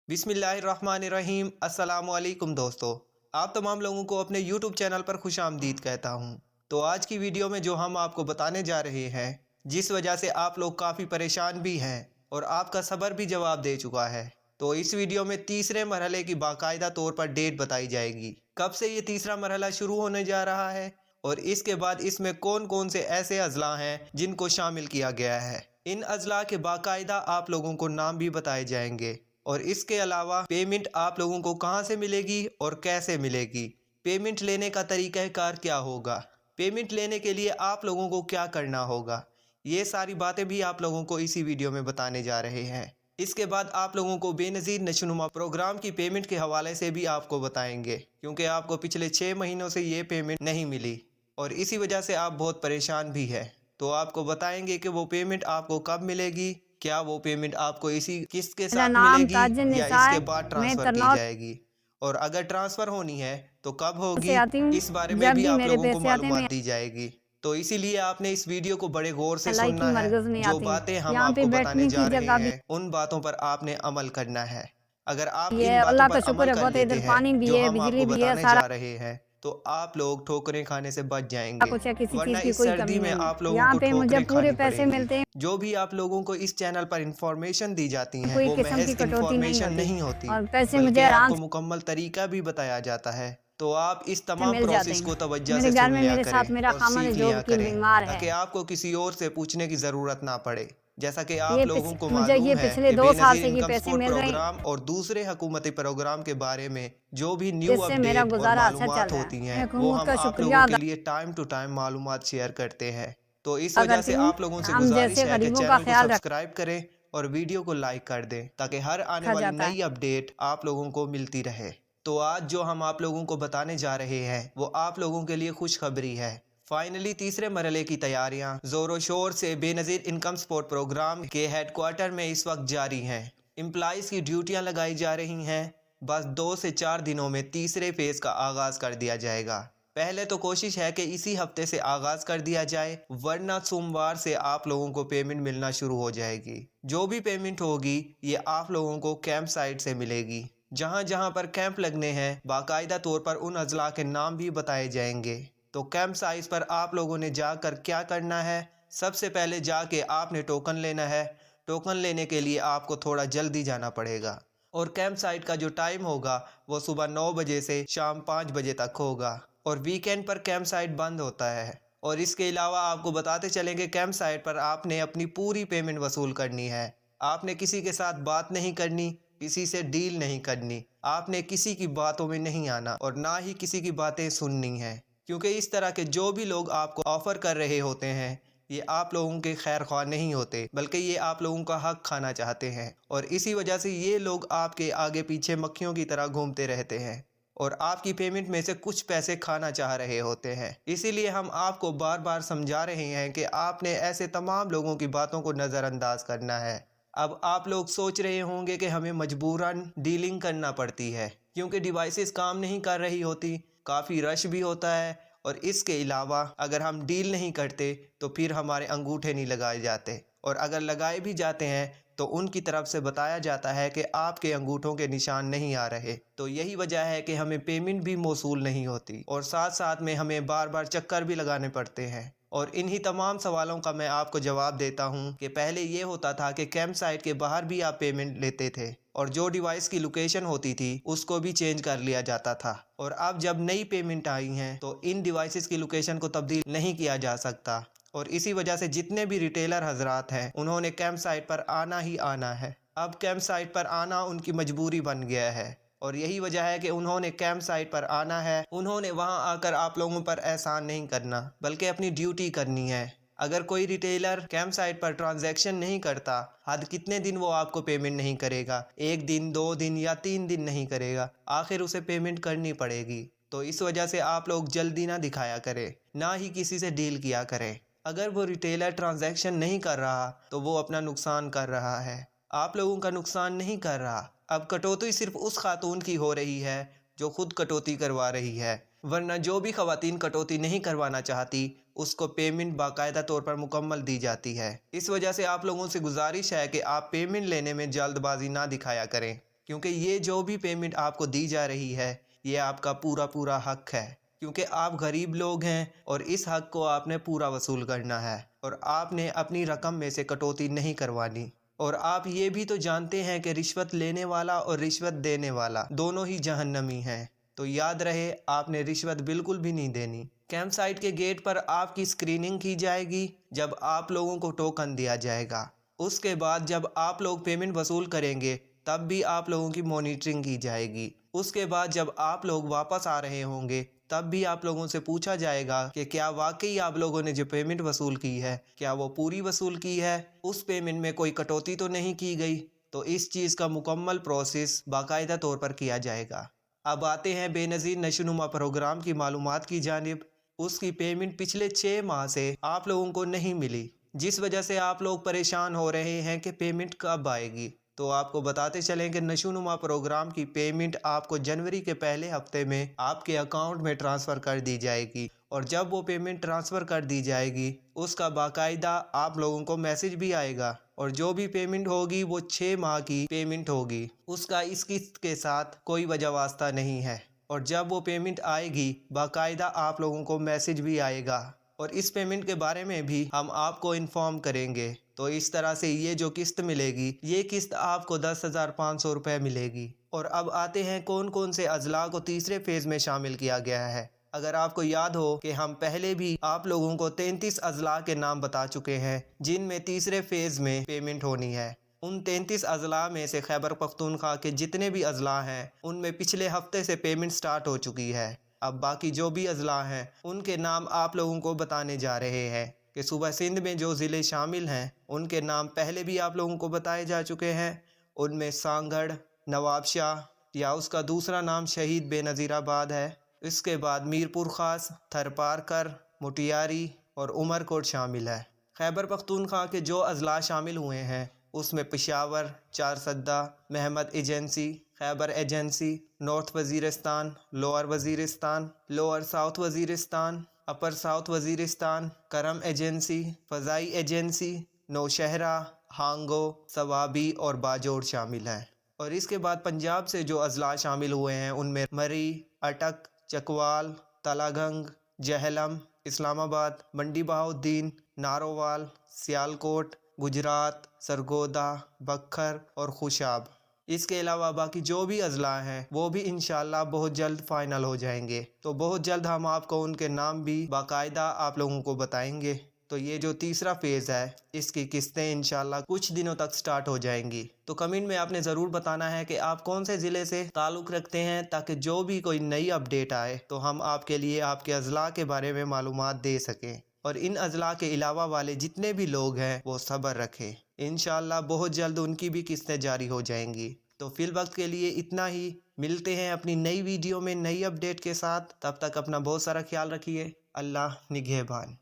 बिस्मिल्लाहिर्रहमानिर्रहीम। अस्सलामुअलैकुम दोस्तों, आप तमाम लोगों को अपने YouTube चैनल पर खुश आमदीद कहता हूँ। तो आज की वीडियो में जो हम आपको बताने जा रहे हैं, जिस वजह से आप लोग काफ़ी परेशान भी हैं और आपका सब्र भी जवाब दे चुका है, तो इस वीडियो में तीसरे मरहले की बाकायदा तौर पर डेट बताई जाएगी, कब से ये तीसरा मरहला शुरू होने जा रहा है और इसके बाद इसमें कौन कौन से ऐसे अजला हैं जिनको शामिल किया गया है। इन अजला के बाकायदा आप लोगों को नाम भी बताए जाएंगे और इसके अलावा पेमेंट आप लोगों को कहां से मिलेगी और कैसे मिलेगी, पेमेंट लेने का तरीक़ाकार क्या होगा, पेमेंट लेने के लिए आप लोगों को क्या करना होगा, ये सारी बातें भी आप लोगों को इसी वीडियो में बताने जा रहे हैं। इसके बाद आप लोगों को बेनज़ीर नशोनुमा प्रोग्राम की पेमेंट के हवाले से भी आपको बताएंगे, क्योंकि आपको पिछले 6 महीनों से ये पेमेंट नहीं मिली और इसी वजह से आप बहुत परेशान भी है। तो आपको बताएंगे कि वो पेमेंट आपको कब मिलेगी, क्या वो पेमेंट आपको इसी किस्त के मेरा साथ नाम मिलेगी ताजुन या निसा इसके है। बाद मैं ट्रांसफ़र की करनौल जाएगी, और अगर ट्रांसफ़र होनी है तो कब होगी, से आती हूँ। इस बारे में जब भी भी आप मेरे लोगों को पैसे आते हैं मालूमात मैं दी जाएगी। तो इसीलिए आपने इस वीडियो को बड़े गौर से एल आई की सुनना है। मरकज़ नहीं जो आती हूँ। बातें हम यहाँ पे आपको बताने बैठने जा की रहे जगह भी हैं उन बातों पर आपने अमल करना है। अगर आप ये इन बातों अल्लाह पर का अमल शुक्र है कर बहुत। लेते इधर हैं पानी भी जो है, हम बिजली आपको भी है, बताने सारा जा रहे हैं, तो आप लोग ठोकरें खाने से बच जाएंगे, कुछ है, किसी वरना चीज़ की इस कोई सर्दी कमी में नहीं है। आप लोगों यहाँ को पे मुझे ठोकरें पूरे खानी पैसे पड़ेंगी। मिलते हैं, जो भी आप लोगों को इस चैनल पर इंफॉर्मेशन दी जाती हैं कोई वो किस्म की महज कटौती नहीं इंफॉर्मेशन होती नहीं होती, और पैसे मुझे बल्कि आराम आपको मुकम्मल तरीका भी बताया जाता है। तो आप इस से तमाम मिल जाते प्रोसेस को हैं। तवज्जो मेरे से घर सुन में लिया मेरे करें साथ मेरा और खामन है सीख जो लिया कि करें, बीमार है। ताकि आपको किसी और से पूछने की ज़रूरत ना पड़े। जैसा कि आप ये लोगों को मुझे मालूम ये है पिछले कि 2 साल बेनज़ीर से ये इनकम पैसे सपोर्ट मिल रहे हैं, प्रोग्राम और दूसरे हुकूमती प्रोग्राम के बारे में जो भी न्यू जिससे मेरा अपडेट और गुजारा अच्छा चल मालूमात रहा है। होती मैं हैं वो हुकूमत हम का आप शुक्रिया लोगों के अदा लिए टाइम टू टाइम मालूमात शेयर करते हैं। तो इस वजह करती से हूँ। आप लोगों से हम गुजारिश जैसे है कि गरीबों का चैनल को ख्याल सब्सक्राइब करें और वीडियो को लाइक कर दें, ताकि हर आने रखा वाली जाता है। नई अपडेट आप लोगों को मिलती रहे। तो आज जो हम आप लोगों को बताने जा रहे हैं वो आप लोगों के लिए खुशखबरी है। फाइनली तीसरे मरहले की तैयारियां जोरों शोर से बेनज़ीर इनकम सपोर्ट प्रोग्राम के हेडक्वार्टर में इस वक्त जारी हैं। एम्प्लॉइज़ की ड्यूटियां लगाई जा रही हैं। बस 2 से 4 दिनों में तीसरे फेज़ का आगाज़ कर दिया जाएगा। पहले तो कोशिश है कि इसी हफ्ते से आगाज़ कर दिया जाए, वरना सोमवार से आप लोगों को पेमेंट मिलना शुरू हो जाएगी। जो भी पेमेंट होगी ये आप लोगों को कैंप साइट से मिलेगी। जहां जहां पर कैंप लगने हैं बाकायदा तौर पर उन अजला के नाम भी बताए जाएंगे। तो कैंप साइट पर आप लोगों ने जाकर क्या करना है, सबसे पहले जाके आपने टोकन लेना है। टोकन लेने के लिए आपको थोड़ा जल्दी जाना पड़ेगा और कैंप साइट का जो टाइम होगा वो सुबह 9 बजे से शाम 5 बजे तक होगा और वीकेंड पर कैंप साइट बंद होता है। और इसके अलावा आपको बताते चलेंगे कैंप साइट पर आपने अपनी पूरी पेमेंट वसूल करनी है। आपने किसी के साथ बात नहीं करनी, किसी से डील नहीं करनी, आपने किसी की बातों में नहीं आना और ना ही किसी की बातें सुननी है, क्योंकि इस तरह के जो भी लोग आपको ऑफ़र कर रहे होते हैं ये आप लोगों के खैर ख्वाह नहीं होते, बल्कि ये आप लोगों का हक खाना चाहते हैं और इसी वजह से ये लोग आपके आगे पीछे मक्खियों की तरह घूमते रहते हैं और आपकी पेमेंट में से कुछ पैसे खाना चाह रहे होते हैं। इसीलिए हम आपको बार बार समझा रहे हैं कि आपने ऐसे तमाम लोगों की बातों को नज़रअंदाज करना है। अब आप लोग सोच रहे होंगे कि हमें मजबूरन डीलिंग करना पड़ती है, क्योंकि डिवाइसेस काम नहीं कर रही होती, काफ़ी रश भी होता है और इसके अलावा अगर हम डील नहीं करते तो फिर हमारे अंगूठे नहीं लगाए जाते और अगर लगाए भी जाते हैं तो उनकी तरफ से बताया जाता है कि आपके अंगूठों के निशान नहीं आ रहे। तो यही वजह है कि हमें पेमेंट भी मौसूल नहीं होती और साथ साथ में हमें बार बार चक्कर भी लगाने पड़ते हैं। और इन्हीं तमाम सवालों का मैं आपको जवाब देता हूं कि पहले ये होता था कि कैंप साइट के बाहर भी आप पेमेंट लेते थे और जो डिवाइस की लोकेशन होती थी उसको भी चेंज कर लिया जाता था। और अब जब नई पेमेंट आई हैं तो इन डिवाइसेस की लोकेशन को तब्दील नहीं किया जा सकता और इसी वजह से जितने भी रिटेलर हजरात हैं उन्होंने कैंप साइट पर आना ही आना है। अब कैंप साइट पर आना उनकी मजबूरी बन गया है और यही वजह है कि उन्होंने कैंप साइट पर आना है। उन्होंने वहां आकर आप लोगों पर एहसान नहीं करना बल्कि अपनी ड्यूटी करनी है। अगर कोई रिटेलर कैंप साइट पर ट्रांजैक्शन नहीं करता, हद कितने दिन वो आपको पेमेंट नहीं करेगा, 1 दिन 2 दिन या 3 दिन नहीं करेगा, आखिर उसे पेमेंट करनी पड़ेगी। तो इस वजह से आप लोग जल्दी ना दिखाया करें, ना ही किसी से डील किया करें। अगर वो रिटेलर ट्रांजैक्शन नहीं कर रहा तो वो अपना नुकसान कर रहा है, आप लोगों का नुकसान नहीं कर रहा। अब कटौती सिर्फ उस खातून की हो रही है जो खुद कटौती करवा रही है, वरना जो भी खवातीन कटौती नहीं करवाना चाहती उसको पेमेंट बाकायदा तौर पर मुकम्मल दी जाती है। इस वजह से आप लोगों से गुजारिश है कि आप पेमेंट लेने में जल्दबाजी ना दिखाया करें, کیونکہ یہ جو بھی پیمنٹ آپ کو دی جا رہی ہے یہ آپ کا پورا حق ہے، کیونکہ آپ غریب لوگ ہیں اور اس حق کو آپ نے پورا وصول کرنا ہے اور آپ نے اپنی رقم میں سے کٹوتی نہیں کروانی۔ اور آپ یہ بھی تو جانتے ہیں کہ رشوت لینے والا اور رشوت دینے والا دونوں ہی جہنمی ہیں، تو یاد رہے آپ نے رشوت بالکل بھی نہیں دینی۔ کیمپ سائٹ کے گیٹ پر آپ کی اسکریننگ کی جائے گی جب آپ لوگوں کو ٹوکن دیا جائے گا۔ اس کے بعد جب آپ لوگ پیمنٹ وصول کریں گے تب بھی آپ لوگوں کی مانیٹرنگ کی جائے گی۔ اس کے بعد جب آپ لوگ واپس آ رہے ہوں گے تب بھی آپ لوگوں سے پوچھا جائے گا کہ کیا واقعی آپ لوگوں نے جو پیمنٹ وصول کی ہے کیا وہ پوری وصول کی ہے، اس پیمنٹ میں کوئی کٹوتی تو نہیں کی گئی۔ تو اس چیز کا مکمل پروسیس باقاعدہ طور پر کیا جائے گا۔ اب آتے ہیں بے نظیر نشوونما پروگرام کی معلومات کی جانب۔ اس کی پیمنٹ پچھلے 6 ماہ سے آپ لوگوں کو نہیں ملی، جس وجہ سے آپ لوگ پریشان ہو رہے ہیں کہ پیمنٹ کب آئے گی۔ تو آپ کو بتاتے چلیں کہ نشوونما پروگرام کی پیمنٹ آپ کو جنوری کے پہلے ہفتے میں آپ کے اکاؤنٹ میں ٹرانسفر کر دی جائے گی، اور جب وہ پیمنٹ ٹرانسفر کر دی جائے گی اس کا باقاعدہ آپ لوگوں کو میسج بھی آئے گا، اور جو بھی پیمنٹ ہوگی وہ 6 ماہ کی پیمنٹ ہوگی، اس کا اس قسط کے ساتھ کوئی وجہ واسطہ نہیں ہے۔ اور جب وہ پیمنٹ آئے گی باقاعدہ آپ لوگوں کو میسج بھی آئے گا، اور اس پیمنٹ کے بارے میں بھی ہم آپ کو انفارم کریں گے۔ تو اس طرح سے یہ جو قسط ملے گی یہ قسط آپ کو 10,500 روپے ملے گی۔ اور اب آتے ہیں کون کون سے اضلاع کو تیسرے فیز میں شامل کیا گیا ہے۔ اگر آپ کو یاد ہو کہ ہم پہلے بھی آپ لوگوں کو 33 اضلاع کے نام بتا چکے ہیں جن میں تیسرے فیز میں پیمنٹ ہونی ہے، ان 33 اضلاع میں سے خیبر پختونخوا کے جتنے بھی اضلاع ہیں ان میں پچھلے ہفتے سے پیمنٹ سٹارٹ ہو چکی ہے۔ اب باقی جو بھی اضلاع ہیں ان کے نام آپ لوگوں کو بتانے جا رہے ہیں کہ صوبہ سندھ میں جو ضلع شامل ہیں ان کے نام پہلے بھی آپ لوگوں کو بتائے جا چکے ہیں۔ ان میں سانگھڑ، نواب شاہ یا اس کا دوسرا نام شہید بے نظیر آباد ہے، اس کے بعد میر پور خاص، تھر پارکر، مٹیاری اور عمر کوٹ شامل ہے۔ خیبر پختونخوا کے جو اضلاع شامل ہوئے ہیں اس میں Peshawar, Charsadda, Mohmand agency, Khyber agency, north Waziristan, lower Waziristan, lower south Waziristan, upper south Waziristan, Kurram agency, فضائی ایجنسی، نوشہرہ، ہانگو، سوابی اور باجوڑ شامل ہیں۔ اور اس کے بعد پنجاب سے جو اضلاع شامل ہوئے ہیں ان میں مری، اٹک، چکوال، تلہ گنگ، جہلم، اسلام آباد، منڈی بہاؤالدین، نارووال، سیالکوٹ، گجرات، سرگودا، بکھر اور خوشاب۔ اس کے علاوہ باقی جو بھی اضلاع ہیں وہ بھی انشاءاللہ بہت جلد فائنل ہو جائیں گے، تو بہت جلد ہم آپ کو ان کے نام بھی باقاعدہ آپ لوگوں کو بتائیں گے۔ تو یہ جو تیسرا فیز ہے اس کی قسطیں انشاءاللہ کچھ دنوں تک سٹارٹ ہو جائیں گی۔ تو کمنٹ میں آپ نے ضرور بتانا ہے کہ آپ کون سے ضلع سے تعلق رکھتے ہیں تاکہ جو بھی کوئی نئی اپڈیٹ آئے تو ہم آپ کے لیے آپ کے اضلاع کے بارے میں معلومات دے سکیں، اور ان اضلاع کے علاوہ والے جتنے بھی لوگ ہیں وہ صبر رکھیں، انشاءاللہ بہت جلد ان کی بھی قسطیں جاری ہو جائیں گی۔ تو فی الوقت کے لیے اتنا ہی، ملتے ہیں اپنی نئی ویڈیو میں نئی اپڈیٹ کے ساتھ، تب تک اپنا بہت سارا خیال رکھیے۔ اللہ نگہبان۔